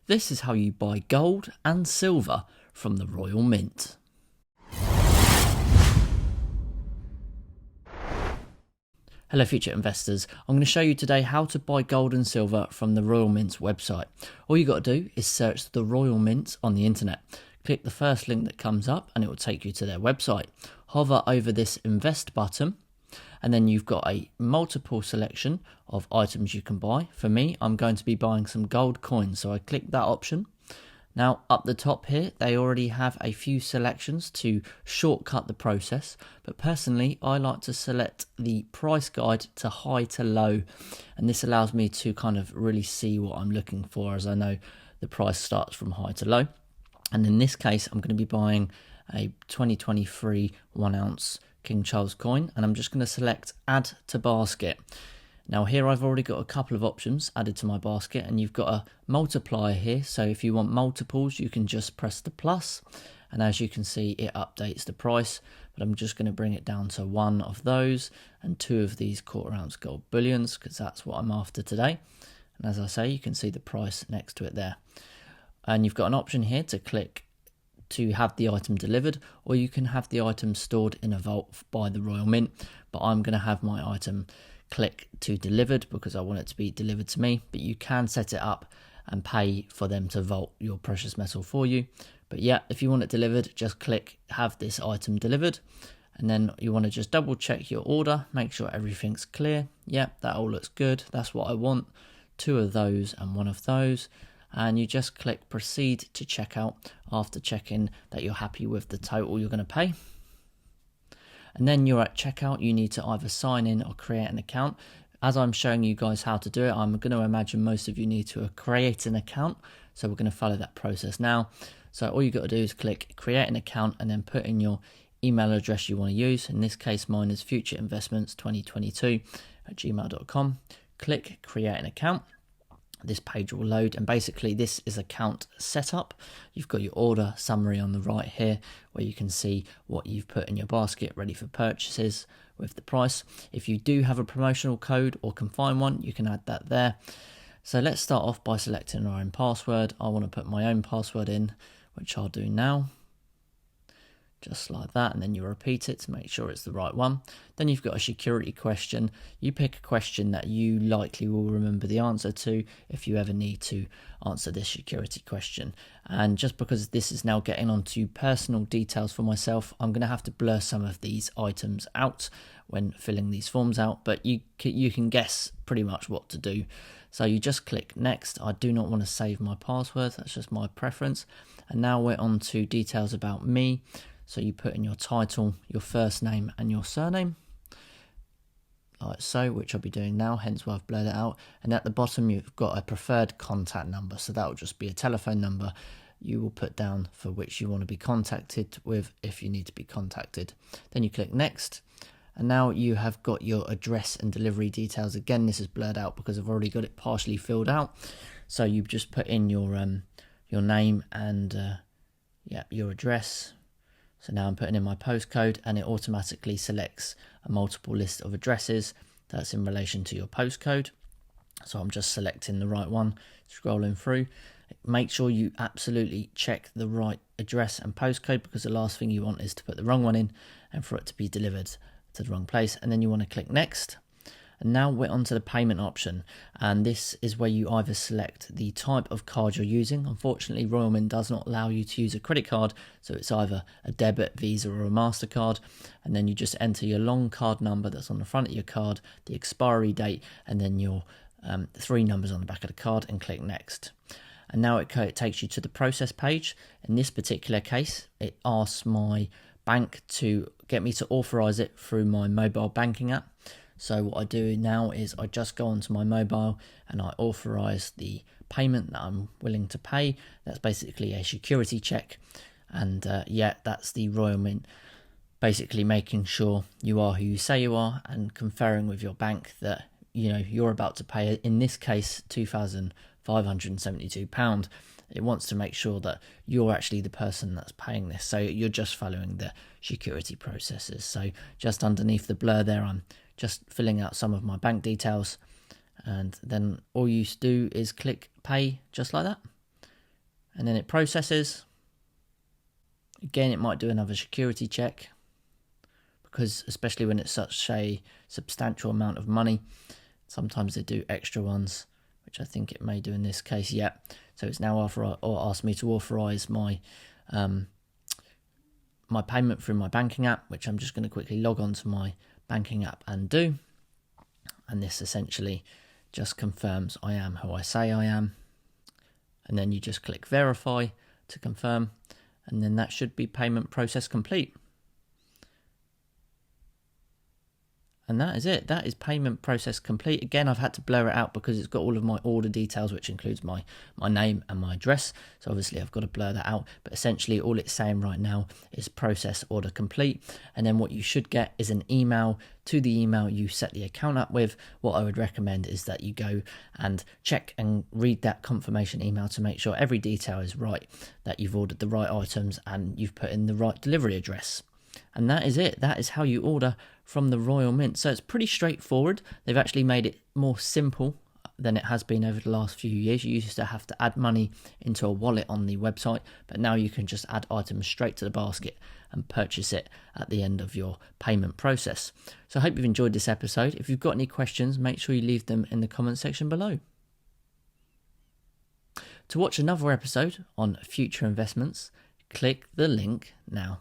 This is how you buy gold and silver from the Royal Mint. Hello future investors, I'm going to show you today how to buy gold and silver from the Royal Mint's website. All you got to do is search the Royal Mint on the internet. Click the first link that comes up and it will take you to their website. Hover over this invest button and then you've got a multiple selection of items you can buy. For me, I'm going to be buying some gold coins, so I click that option. Now up the top here, they already have a few selections to shortcut the process, but personally I like to select the price guide to high to low, and this allows me to kind of really see what I'm looking for, as I know the price starts from high to low. And in this case, I'm going to be buying a 2023 1 ounce King Charles coin, and I'm just going to select add to basket. Now here I've already got a couple of options added to my basket, and you've got a multiplier here, so if you want multiples you can just press the plus, and as you can see it updates the price, but I'm just going to bring it down to 1 of those and 2 of these 1/4 ounce gold bullions because that's what I'm after today. And as I say, you can see the price next to it there, and you've got an option here to click to have the item delivered, or you can have the item stored in a vault by the Royal Mint, but I'm going to have my item click to delivered because I want it to be delivered to me, but you can set it up and pay for them to vault your precious metal for you. But yeah, if you want it delivered, just click have this item delivered, and then you want to just double check your order, make sure everything's clear. Yep, that all looks good, that's what I want, 2 of those and 1 of those, and you just click proceed to checkout after checking that you're happy with the total you're going to pay. And then you're at checkout, you need to either sign in or create an account. As I'm showing you guys how to do it, I'm going to imagine most of you need to create an account, so we're going to follow that process now. So all you got to do is click create an account and then put in your email address you want to use. In this case mine is futureinvestments2022@gmail.com. Click create an account. This page will load, and basically this is account setup. You've got your order summary on the right here where you can see what you've put in your basket ready for purchases with the price. If you do have a promotional code or can find one, you can add that there. So let's start off by selecting our own password. I want to put my own password in, which I'll do now. Just like that, and then you repeat it to make sure it's the right one. Then you've got a security question. You pick a question that you likely will remember the answer to if you ever need to answer this security question. And just because this is now getting onto personal details for myself, I'm going to have to blur some of these items out when filling these forms out, but you can guess pretty much what to do. So you just click next. I do not want to save my password, that's just my preference. And now we're on to details about me. So you put in your title, your first name and your surname, like so, which I'll be doing now, hence why I've blurred it out. And at the bottom you've got a preferred contact number, so that will just be a telephone number you will put down for which you want to be contacted with if you need to be contacted. Then you click next, and now you have got your address and delivery details. Again, this is blurred out because I've already got it partially filled out. So you just put in your name and your address. So now I'm putting in my postcode, and it automatically selects a multiple list of addresses that's in relation to your postcode. So I'm just selecting the right one, scrolling through. Make sure you absolutely check the right address and postcode, because the last thing you want is to put the wrong one in and for it to be delivered to the wrong place. And then you want to click next. And now we're onto the payment option, and this is where you either select the type of card you're using. Unfortunately, Royal Mint does not allow you to use a credit card, so it's either a debit, Visa or a MasterCard, and then you just enter your long card number that's on the front of your card, the expiry date, and then your 3 numbers on the back of the card, and click next. And now it takes you to the process page. In this particular case, it asks my bank to get me to authorize it through my mobile banking app. So what I do now is I just go onto my mobile and I authorize the payment that I'm willing to pay. That's basically a security check. And that's the Royal Mint basically making sure you are who you say you are and conferring with your bank that you're about to pay, in this case, £2,572. It wants to make sure that you're actually the person that's paying this. So you're just following the security processes. So just underneath the blur there, I'm just filling out some of my bank details, and then all you do is click pay, just like that. and then it processes. Again, it might do another security check, because especially when it's such a substantial amount of money, sometimes they do extra ones, which I think it may do in this case. Yeah, so it's now asked me to authorize my my payment through my banking app, which I'm just going to quickly log on to my banking app and do. And this essentially just confirms I am who I say I am. And then you just click verify to confirm, and then that should be payment process complete. And that is it. That is payment process complete. Again, I've had to blur it out because it's got all of my order details, which includes my name and my address. So obviously I've got to blur that out. But essentially all it's saying right now is process order complete. And then what you should get is an email to the email you set the account up with. What I would recommend is that you go and check and read that confirmation email to make sure every detail is right, that you've ordered the right items and you've put in the right delivery address. And that is it. That is how you order from the Royal Mint. So it's pretty straightforward. They've actually made it more simple than it has been over the last few years. You used to have to add money into a wallet on the website, but now you can just add items straight to the basket and purchase it at the end of your payment process. So I hope you've enjoyed this episode. If you've got any questions, make sure you leave them in the comment section below. To watch another episode on future investments, click the link now.